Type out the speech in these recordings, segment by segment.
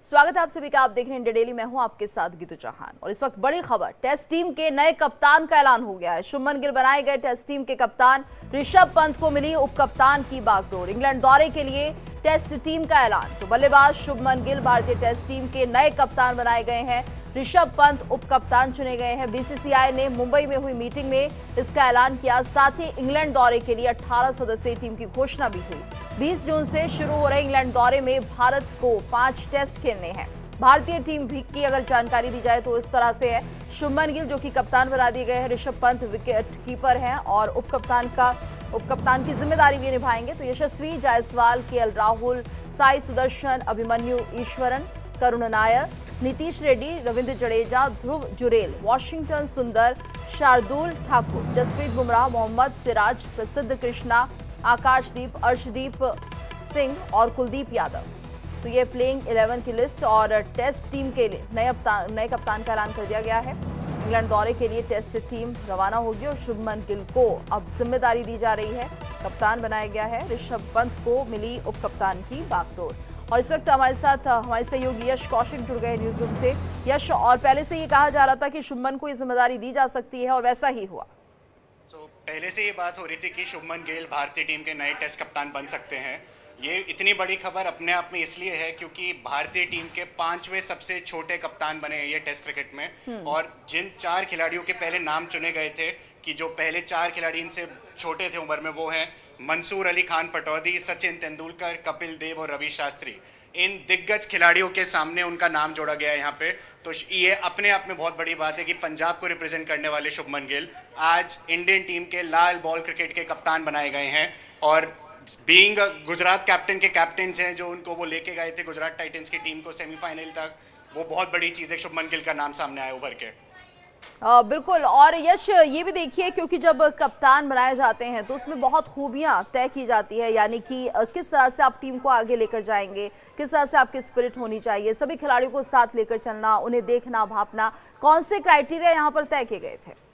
स्वागत है आप सभी का। आप देख रहे हैं इंडिया डेली। मैं हूं आपके साथ गीतू चौहान और इस वक्त बड़ी खबर, टेस्ट टीम के नए कप्तान का ऐलान हो गया है। शुभमन गिल बनाए गए टेस्ट टीम के कप्तान। ऋषभ पंत को मिली उप कप्तान की बागडोर। इंग्लैंड दौरे के लिए टेस्ट टीम का ऐलान। तो बल्लेबाज शुभमन गिल भारतीय टेस्ट टीम के नए कप्तान बनाए गए हैं। ऋषभ पंत उप कप्तान चुने गए हैं। बीसीसीआई ने मुंबई में हुई मीटिंग में इसका ऐलान किया। साथ ही इंग्लैंड दौरे के लिए 18 सदस्यीय टीम की घोषणा भी हुई। 20 जून से शुरू हो रहे इंग्लैंड दौरे में भारत को 5 टेस्ट खेलने हैं। भारतीय टीम की अगर जानकारी दी जाए तो इस तरह से है। शुभमन गिल जो कि कप्तान बना दिए गए हैं। ऋषभ पंत विकेट कीपर हैं और उप कप्तान की जिम्मेदारी भी निभाएंगे। तो यशस्वी जायसवाल, केएल राहुल, साई सुदर्शन, अभिमन्यु ईश्वरन, करुण नायर, नीतीश रेड्डी, रविंद्र जडेजा, ध्रुव जुरेल, वॉशिंगटन सुंदर, शार्दुल ठाकुर, जसप्रीत बुमराह, मोहम्मद सिराज, प्रसिद्ध कृष्णा, आकाशदीप, अर्शदीप सिंह और कुलदीप यादव। तो ये प्लेइंग 11 की लिस्ट और टेस्ट टीम के लिए नए कप्तान का ऐलान कर दिया गया है। इंग्लैंड दौरे के लिए टेस्ट टीम रवाना होगी और शुभमन गिल को अब जिम्मेदारी दी जा रही है। कप्तान बनाया गया है। ऋषभ पंत को मिली उप कप्तान की बागडोर। और इस वक्त हमारे साथ हमारे सहयोगी यश कौशिक जुड़ गए न्यूज रूम से। यश, और पहले से ये कहा जा रहा था कि शुभमन को ये जिम्मेदारी दी जा सकती है और वैसा ही हुआ। पहले से ये बात हो रही थी कि शुभमन गिल भारतीय टीम के नए टेस्ट कप्तान बन सकते हैं। ये इतनी बड़ी खबर अपने आप में इसलिए है क्योंकि भारतीय टीम के 5वें सबसे छोटे कप्तान बने हैं ये टेस्ट क्रिकेट में। और जिन 4 खिलाड़ियों के पहले नाम चुने गए थे कि जो पहले 4 खिलाड़ी इनसे छोटे थे उम्र में, वो हैं मंसूर अली खान पटौदी, सचिन तेंदुलकर, कपिल देव और रवि शास्त्री। इन दिग्गज खिलाड़ियों के सामने उनका नाम जोड़ा गया है यहाँ पे। तो ये अपने आप में बहुत बड़ी बात है कि पंजाब को रिप्रेजेंट करने वाले शुभमन गिल आज इंडियन टीम के लाल बॉल क्रिकेट के कप्तान बनाए गए हैं। और बीइंग गुजरात कैप्टन के कैप्टन्स हैं जो उनको वो लेके गए थे गुजरात टाइटंस की टीम को सेमीफाइनल तक, वो बहुत बड़ी चीज़ है। शुभमन गिल का नाम सामने आया उभर के। बिल्कुल। और यश, ये भी देखिए क्योंकि जब कप्तान बनाए जाते हैं तो उसमें बहुत खूबियां तय की जाती है, यानी कि किस तरह से आप टीम को आगे लेकर जाएंगे, किस तरह से आपकी स्पिरिट होनी चाहिए, सभी खिलाड़ियों को साथ लेकर चलना, उन्हें देखना भापना। कौन से क्राइटेरिया यहाँ पर तय किए गए थे?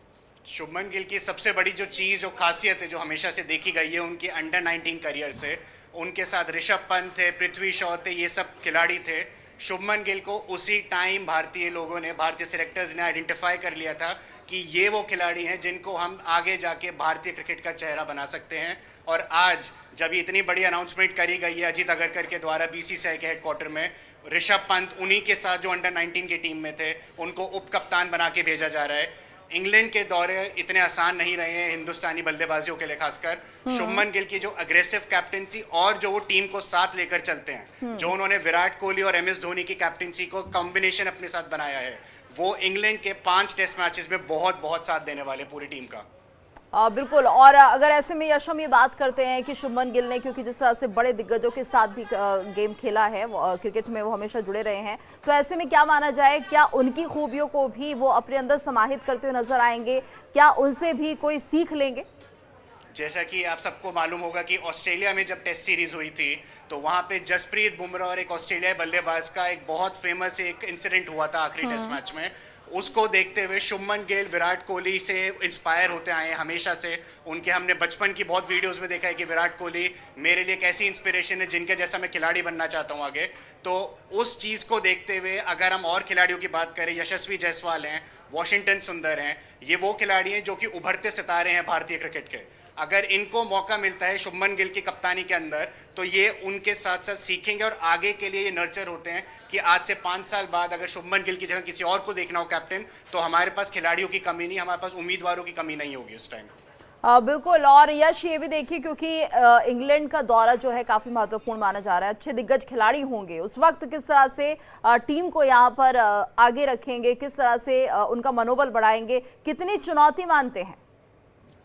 शुभमन गिल की सबसे बड़ी जो चीज़, जो खासियत है, जो हमेशा से देखी गई है उनकी अंडर 19 करियर से, उनके साथ ऋषभ पंत थे, पृथ्वी शॉ थे, ये सब खिलाड़ी थे। शुभमन गिल को उसी टाइम भारतीय लोगों ने, भारतीय सिलेक्टर्स ने आइडेंटिफाई कर लिया था कि ये वो खिलाड़ी हैं जिनको हम आगे जाके भारतीय क्रिकेट का चेहरा बना सकते हैं। और आज जब इतनी बड़ी अनाउंसमेंट करी गई है अजीत अगरकर के द्वारा बीसीसीआई के हेडक्वार्टर में, ऋषभ पंत उन्हीं के साथ जो अंडर 19 की टीम में थे उनको उप कप्तान बना के भेजा जा रहा है। इंग्लैंड के दौरे इतने आसान नहीं रहे हैं हिंदुस्तानी बल्लेबाजियों के लिए, खासकर शुभमन गिल की जो अग्रेसिव कैप्टेंसी और जो वो टीम को साथ लेकर चलते हैं, जो उन्होंने विराट कोहली और एमएस धोनी की कैप्टेंसी को कॉम्बिनेशन अपने साथ बनाया है, वो इंग्लैंड के 5 टेस्ट मैचेस में बहुत बहुत साथ देने वाले पूरी टीम का। बिल्कुल। और अगर ऐसे में यश हम ये बात करते हैं कि शुभमन गिल ने, क्योंकि जिस तरह से बड़े दिग्गजों के साथ भी गेम खेला है, क्रिकेट में वो हमेशा जुड़े रहे हैं, तो ऐसे में क्या माना जाए, क्या उनकी खूबियों को भी वो अपने अंदर समाहित करते हुए नजर आएंगे? क्या उनसे भी कोई सीख लेंगे? जैसा कि आप सबको मालूम होगा कि ऑस्ट्रेलिया में जब टेस्ट सीरीज हुई थी तो वहां पे जसप्रीत बुमराह और एक ऑस्ट्रेलियाई बल्लेबाज का एक बहुत फेमस एक इंसिडेंट हुआ था आखिरी टेस्ट मैच में। उसको देखते हुए शुभमन गिल विराट कोहली से इंस्पायर होते आए हैं हमेशा से। उनके हमने बचपन की बहुत वीडियोस में देखा है कि विराट कोहली मेरे लिए कैसी इंस्पिरेशन है, जिनके जैसा मैं खिलाड़ी बनना चाहता हूं आगे। तो उस चीज़ को देखते हुए अगर हम और खिलाड़ियों की बात करें, यशस्वी जायसवाल हैं, वॉशिंगटन सुंदर हैं, ये वो खिलाड़ी हैं जो कि उभरते सितारे हैं भारतीय क्रिकेट के। अगर इनको मौका मिलता है शुभमन गिल की कप्तानी के अंदर तो ये उनके साथ साथ सीखेंगे और आगे के लिए ये नर्चर होते हैं कि आज से 5 साल बाद अगर शुभमन गिल की जगह किसी और को देखना हो कैप्टन, तो हमारे पास खिलाड़ियों की कमी नहीं, हमारे पास उम्मीदवारों की कमी नहीं होगी उस टाइम। बिल्कुल। और यश, ये भी देखिए क्योंकि इंग्लैंड का दौरा जो है काफी महत्वपूर्ण माना जा रहा है, अच्छे दिग्गज खिलाड़ी होंगे, उस वक्त किस तरह से टीम को यहाँ पर आगे रखेंगे, किस तरह से उनका मनोबल बढ़ाएंगे, कितनी चुनौती मानते हैं?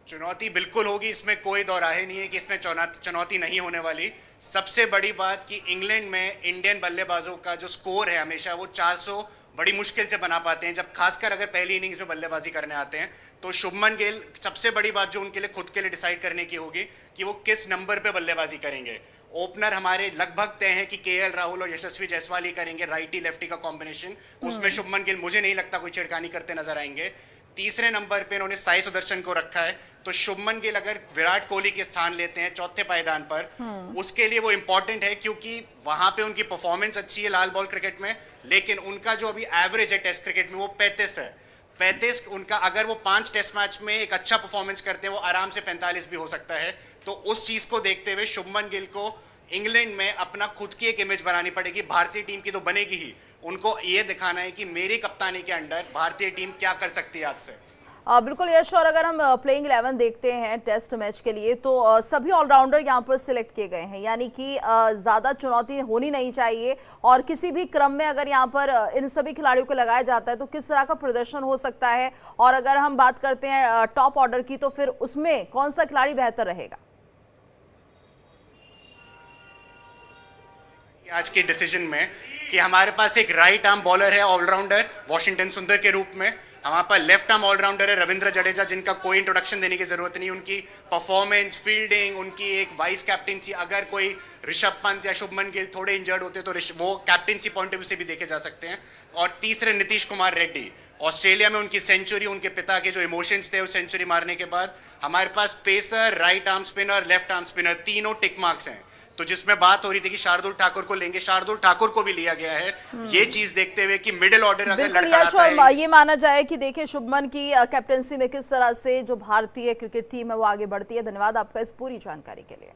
चुनौती बिल्कुल होगी, इसमें कोई दो राहे नहीं है कि इसमें चुनौती नहीं होने वाली। सबसे बड़ी बात कि इंग्लैंड में इंडियन बल्लेबाजों का जो स्कोर है हमेशा वो 400 बड़ी मुश्किल से बना पाते हैं, जब खासकर अगर पहली इनिंग्स में बल्लेबाजी करने आते हैं। तो शुभमन गिल, सबसे बड़ी बात जो उनके लिए खुद के लिए डिसाइड करने की होगी कि वो किस नंबर पे बल्लेबाजी करेंगे। ओपनर हमारे लगभग तय है कि केएल राहुल और यशस्वी जायसवाल ही करेंगे, राइटी लेफ्टी का कॉम्बिनेशन। उसमें शुभमन गिल मुझे नहीं लगता कोई छिड़कानी करते नजर आएंगे। तीसरे नंबर पे इन्होंने साई सुदर्शन को रखा है। तो शुभमन गिल अगर विराट कोहली के स्थान लेते हैं चौथे पायदान पर, उसके लिए वो इंपॉर्टेंट है क्योंकि वहां पे उनकी परफॉर्मेंस अच्छी है लाल बॉल क्रिकेट में, लेकिन उनका जो अभी एवरेज है टेस्ट क्रिकेट में वो 35 है। 35 उनका, अगर वो 5 टेस्ट मैच में एक अच्छा परफॉर्मेंस करते हैं वो आराम से 45 भी हो सकता है। तो उस चीज को देखते हुए शुभमन गिल को इंग्लैंड में अपना खुद की एक इमेज बनानी पड़ेगी। भारतीय टीम की तो बनेगी ही, उनको ये दिखाना है कि मेरी कप्तानी के अंडर भारतीय टीम क्या कर सकती है आज से। बिल्कुल यश, और अगर हम प्लेइंग 11 देखते हैं टेस्ट मैच के लिए तो सभी ऑलराउंडर यहां पर सिलेक्ट किए गए हैं, यानी कि ज़्यादा चुनौती होनी नहीं चाहिए। और किसी भी क्रम में अगर यहां पर इन सभी खिलाड़ियों को लगाया जाता है तो किस तरह का प्रदर्शन हो सकता है, और अगर हम बात करते हैं टॉप ऑर्डर की तो फिर उसमें कौन सा खिलाड़ी बेहतर रहेगा? आज के डिसीजन में कि हमारे पास एक राइट आर्म बॉलर है ऑलराउंडर वॉशिंगटन सुंदर के रूप में, हमारे पास लेफ्ट आर्म ऑलराउंडर है रविंद्र जडेजा, जिनका कोई इंट्रोडक्शन देने की जरूरत नहीं। उनकी परफॉर्मेंस, फील्डिंग, उनकी एक वाइस कैप्टनसी, अगर कोई ऋषभ पंत या शुभमन गिल थोड़े इंजर्ड होते तो वो कैप्टनसी पॉइंट ऑफ व्यू से भी देखे जा सकते हैं। और तीसरे नीतीश कुमार रेड्डी, ऑस्ट्रेलिया में उनकी सेंचुरी, उनके पिता के जो इमोशंस थे उस सेंचुरी मारने के बाद हमारे पास pacer, right arm spinner, left arm spinner, तीनों टिक मार्क्स हैं। तो जिसमें बात हो रही थी कि शार्दुल ठाकुर को लेंगे, शार्दुल ठाकुर को भी लिया गया है। ये चीज देखते हुए कि मिडिल ऑर्डर अगर लड़खड़ाता है, ये माना जाए कि देखिए शुभमन की कैप्टनसी में किस तरह से जो भारतीय क्रिकेट टीम है वो आगे बढ़ती है। धन्यवाद आपका इस पूरी जानकारी के लिए।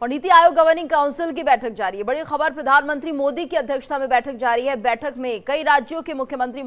और नीति आयोग गवर्निंग काउंसिल की बैठक जारी है। बड़ी खबर, प्रधानमंत्री मोदी की अध्यक्षता में बैठक जारी है। बैठक में कई राज्यों के मुख्यमंत्री